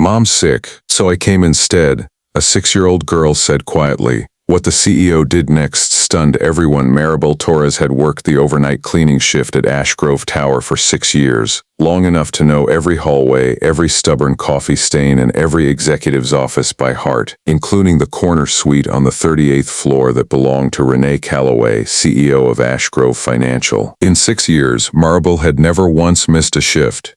"Mom's sick, so I came instead," a 6-year-old girl said quietly. What the CEO did next stunned everyone. Maribel Torres had worked the overnight cleaning shift at Ash Grove Tower for 6 years, long enough to know every hallway, every stubborn coffee stain, and every executive's office by heart, including the corner suite on the 38th floor that belonged to Renee Calloway, CEO of Ash Grove Financial. In 6 years, Maribel had never once missed a shift.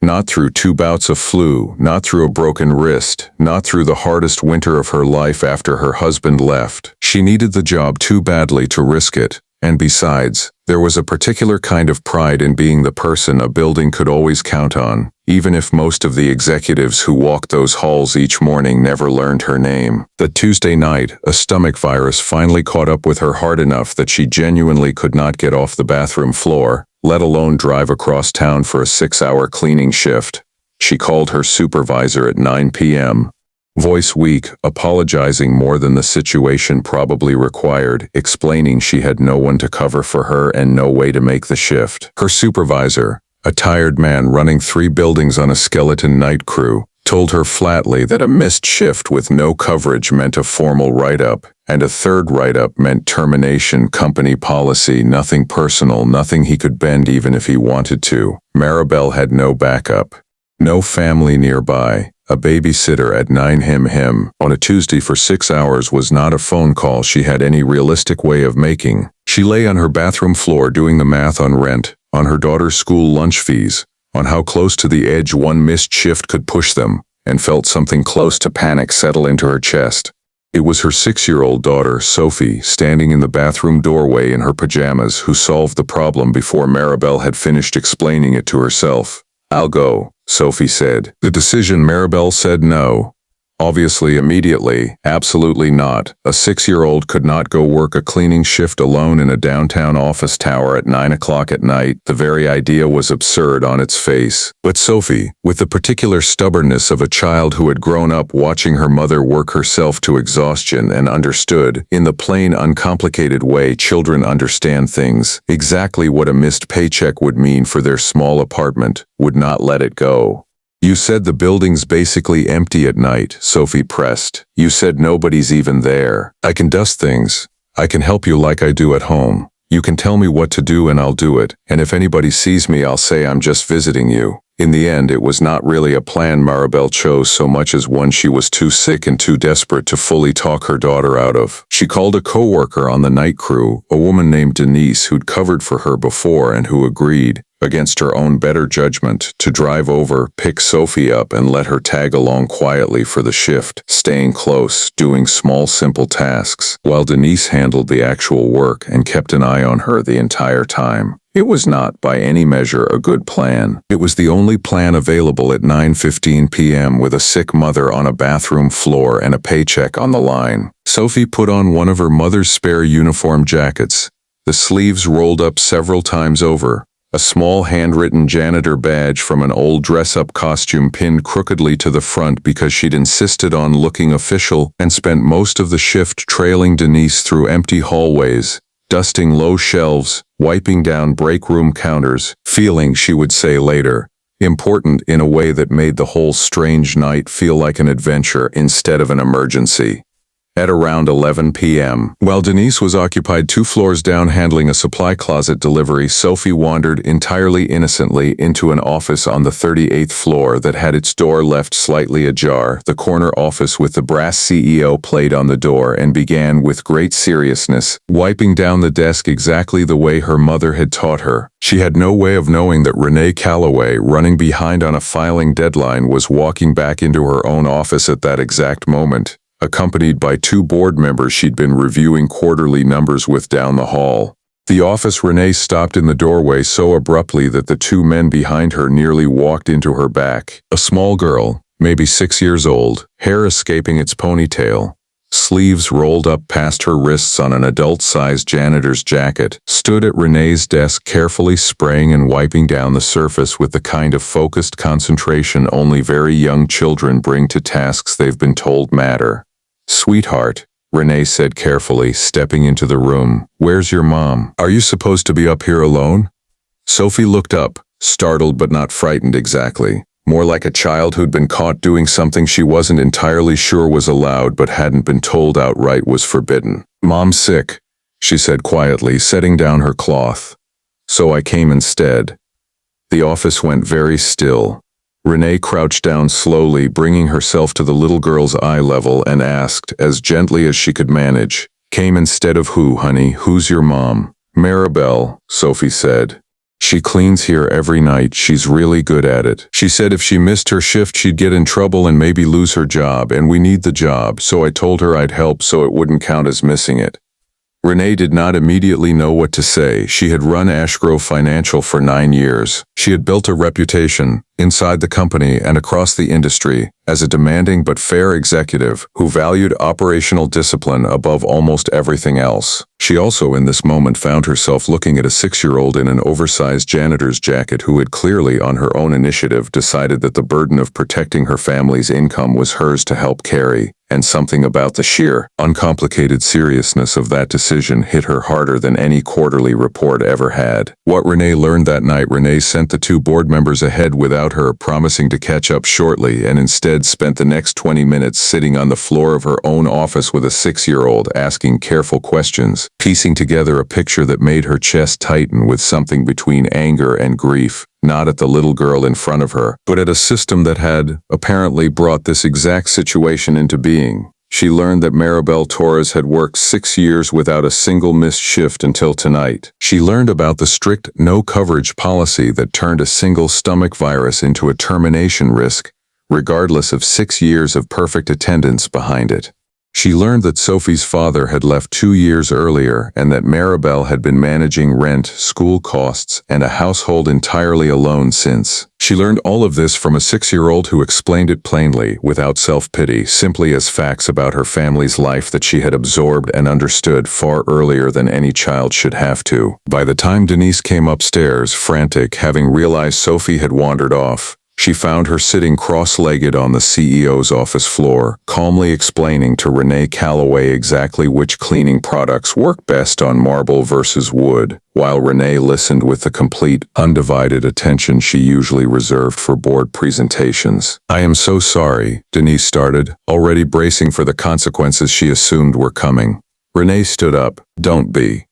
Not through 2 bouts of flu, not through a broken wrist, not through the hardest winter of her life after her husband left. She needed the job too badly to risk it, and besides, there was a particular kind of pride in being the person a building could always count on, even if most of the executives who walked those halls each morning never learned her name. That Tuesday night, a stomach virus finally caught up with her hard enough that she genuinely could not get off the bathroom floor, let alone drive across town for a 6-hour cleaning shift. She called her supervisor at 9 p.m. Voice weak, apologizing more than the situation probably required, explaining she had no one to cover for her and no way to make the shift. Her supervisor, a tired man running 3 buildings on a skeleton night crew, told her flatly that a missed shift with no coverage meant a formal write-up, and a 3rd write-up meant termination. Company policy, nothing personal, nothing he could bend even if he wanted to. Maribel had no backup. No family nearby. A babysitter at 9 him on a Tuesday for 6 hours was not a phone call she had any realistic way of making. She lay on her bathroom floor doing the math on rent, on her daughter's school lunch fees, on how close to the edge one missed shift could push them, and felt something close to panic settle into her chest. It was her 6-year-old daughter, Sophie, standing in the bathroom doorway in her pajamas, who solved the problem before Maribel had finished explaining it to herself. "I'll go," Sophie said. The decision. Maribel said no. Obviously, immediately, absolutely not. A 6-year-old could not go work a cleaning shift alone in a downtown office tower at 9 o'clock at night. The very idea was absurd on its face. But Sophie, with the particular stubbornness of a child who had grown up watching her mother work herself to exhaustion and understood, in the plain, uncomplicated way children understand things, exactly what a missed paycheck would mean for their small apartment, would not let it go. "You said the building's basically empty at night," Sophie pressed. "You said nobody's even there. I can dust things. I can help you like I do at home. You can tell me what to do and I'll do it, and if anybody sees me I'll say I'm just visiting you." In the end, it was not really a plan Maribel chose so much as one she was too sick and too desperate to fully talk her daughter out of. She called a co-worker on the night crew, a woman named Denise who'd covered for her before and who agreed, against her own better judgment, to drive over, pick Sophie up, and let her tag along quietly for the shift, staying close, doing small simple tasks, while Denise handled the actual work and kept an eye on her the entire time. It was not, by any measure, a good plan. It was the only plan available at 9:15 p.m. with a sick mother on a bathroom floor and a paycheck on the line. Sophie put on one of her mother's spare uniform jackets, the sleeves rolled up several times over, a small handwritten janitor badge from an old dress-up costume pinned crookedly to the front because she'd insisted on looking official, and spent most of the shift trailing Denise through empty hallways, dusting low shelves, wiping down break room counters, feeling, she would say later, important in a way that made the whole strange night feel like an adventure instead of an emergency. At around 11 p.m., while Denise was occupied 2 floors down handling a supply closet delivery, Sophie wandered entirely innocently into an office on the 38th floor that had its door left slightly ajar. The corner office with the brass CEO plate on the door, and began with great seriousness, wiping down the desk exactly the way her mother had taught her. She had no way of knowing that Renee Calloway, running behind on a filing deadline, was walking back into her own office at that exact moment, accompanied by 2 board members she'd been reviewing quarterly numbers with down the hall. The office. Renee stopped in the doorway so abruptly that the 2 men behind her nearly walked into her back. A small girl, maybe 6 years old, hair escaping its ponytail, sleeves rolled up past her wrists on an adult-sized janitor's jacket, stood at Renee's desk carefully spraying and wiping down the surface with the kind of focused concentration only very young children bring to tasks they've been told matter. "Sweetheart," Renee said carefully, stepping into the room, "where's your mom? Are you supposed to be up here alone?" Sophie looked up, startled but not frightened exactly. more like a child who'd been caught doing something she wasn't entirely sure was allowed but hadn't been told outright was forbidden. "Mom's sick," she said quietly, setting down her cloth. "So I came instead." The office went very still. Renee crouched down slowly, bringing herself to the little girl's eye level, and asked, as gently as she could manage, "Came instead of who, honey? Who's your mom?" "Maribel," Sophie said. "She cleans here every night. She's really good at it. She said if she missed her shift she'd get in trouble and maybe lose her job, and we need the job, so I told her I'd help so it wouldn't count as missing it." Renee did not immediately know what to say. She had run Ashgrove Financial for 9 years. She had built a reputation, inside the company and across the industry, as a demanding but fair executive who valued operational discipline above almost everything else. She also in this moment found herself looking at a 6-year-old in an oversized janitor's jacket who had clearly on her own initiative decided that the burden of protecting her family's income was hers to help carry, and something about the sheer, uncomplicated seriousness of that decision hit her harder than any quarterly report ever had. What Renee learned that night: Renee sent the 2 board members ahead without her, promising to catch up shortly, and instead spent the next 20 minutes sitting on the floor of her own office with a 6-year-old, asking careful questions, piecing together a picture that made her chest tighten with something between anger and grief, not at the little girl in front of her, but at a system that had, apparently, brought this exact situation into being. She learned that Maribel Torres had worked 6 years without a single missed shift until tonight. She learned about the strict no-coverage policy that turned a single stomach virus into a termination risk, regardless of 6 years of perfect attendance behind it. She learned that Sophie's father had left 2 years earlier and that Maribel had been managing rent, school costs, and a household entirely alone since. She learned all of this from a 6-year-old who explained it plainly, without self-pity, simply as facts about her family's life that she had absorbed and understood far earlier than any child should have to. By the time Denise came upstairs, frantic, having realized Sophie had wandered off, she found her sitting cross-legged on the CEO's office floor, calmly explaining to Renee Calloway exactly which cleaning products work best on marble versus wood, while Renee listened with the complete, undivided attention she usually reserved for board presentations. "I am so sorry," Denise started, already bracing for the consequences she assumed were coming. Renee stood up. "Don't be.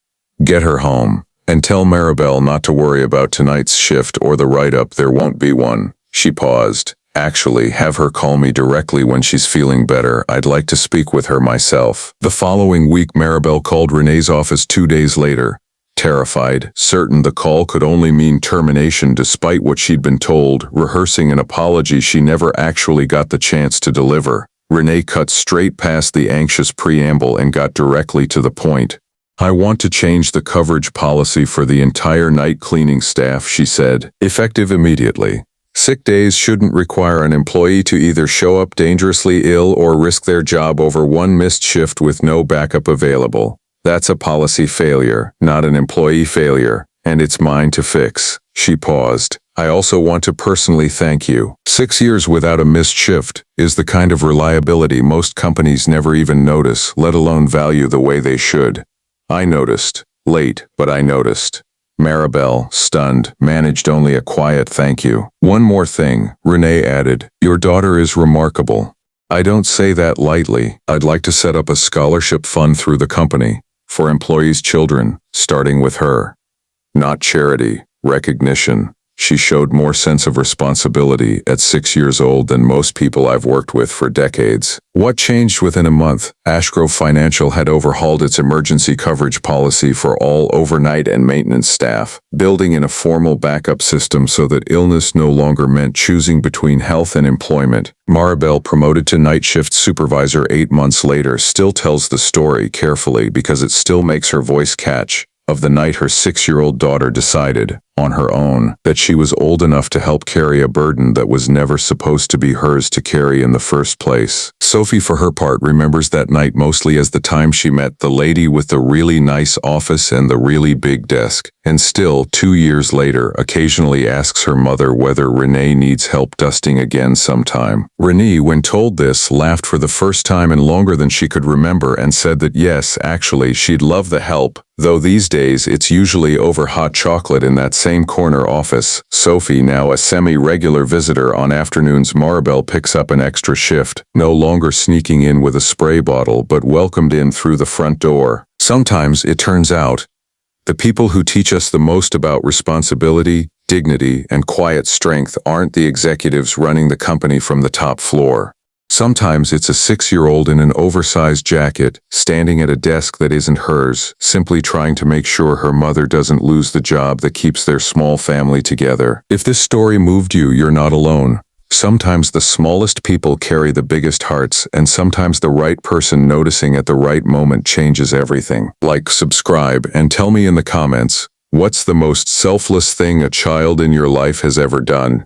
Get her home. And tell Maribel not to worry about tonight's shift or the write-up. There won't be one." She paused. "Actually, have her call me directly when she's feeling better. I'd like to speak with her myself." The following week, Maribel called Renee's office 2 days later, terrified, certain the call could only mean termination despite what she'd been told, rehearsing an apology she never actually got the chance to deliver. Renee cut straight past the anxious preamble and got directly to the point. "I want to change the coverage policy for the entire night cleaning staff," she said, "effective immediately. Sick days shouldn't require an employee to either show up dangerously ill or risk their job over one missed shift with no backup available. That's a policy failure, not an employee failure, and it's mine to fix." She paused. "I also want to personally thank you. 6 years without a missed shift is the kind of reliability most companies never even notice, let alone value the way they should. I noticed. Late, but I noticed." Maribel, stunned, managed only a quiet thank you. "One more thing," Renee added. "Your daughter is remarkable. I don't say that lightly. I'd like to set up a scholarship fund through the company, for employees' children, starting with her. Not charity, recognition." She showed more sense of responsibility at 6 years old than most people I've worked with for decades. What changed within a month? Ashgrove Financial had overhauled its emergency coverage policy for all overnight and maintenance staff, building in a formal backup system so that illness no longer meant choosing between health and employment. Maribel, promoted to night shift supervisor 8 months later, still tells the story carefully because it still makes her voice catch, of the night her 6-year-old daughter decided, on her own, that she was old enough to help carry a burden that was never supposed to be hers to carry in the first place. Sophie, for her part, remembers that night mostly as the time she met the lady with the really nice office and the really big desk, and still, 2 years later, occasionally asks her mother whether Renee needs help dusting again sometime. Renee, when told this, laughed for the first time in longer than she could remember and said that yes, actually, she'd love the help, Though these days it's usually over hot chocolate in that same corner office. Sophie, now a semi-regular visitor on afternoons, Maribel picks up an extra shift, no longer sneaking in with a spray bottle but welcomed in through the front door. Sometimes, it turns out, the people who teach us the most about responsibility, dignity, and quiet strength aren't the executives running the company from the top floor. Sometimes it's a 6-year-old in an oversized jacket, standing at a desk that isn't hers, simply trying to make sure her mother doesn't lose the job that keeps their small family together. If this story moved you, you're not alone. Sometimes the smallest people carry the biggest hearts, and sometimes the right person noticing at the right moment changes everything. Like, subscribe, and tell me in the comments, what's the most selfless thing a child in your life has ever done?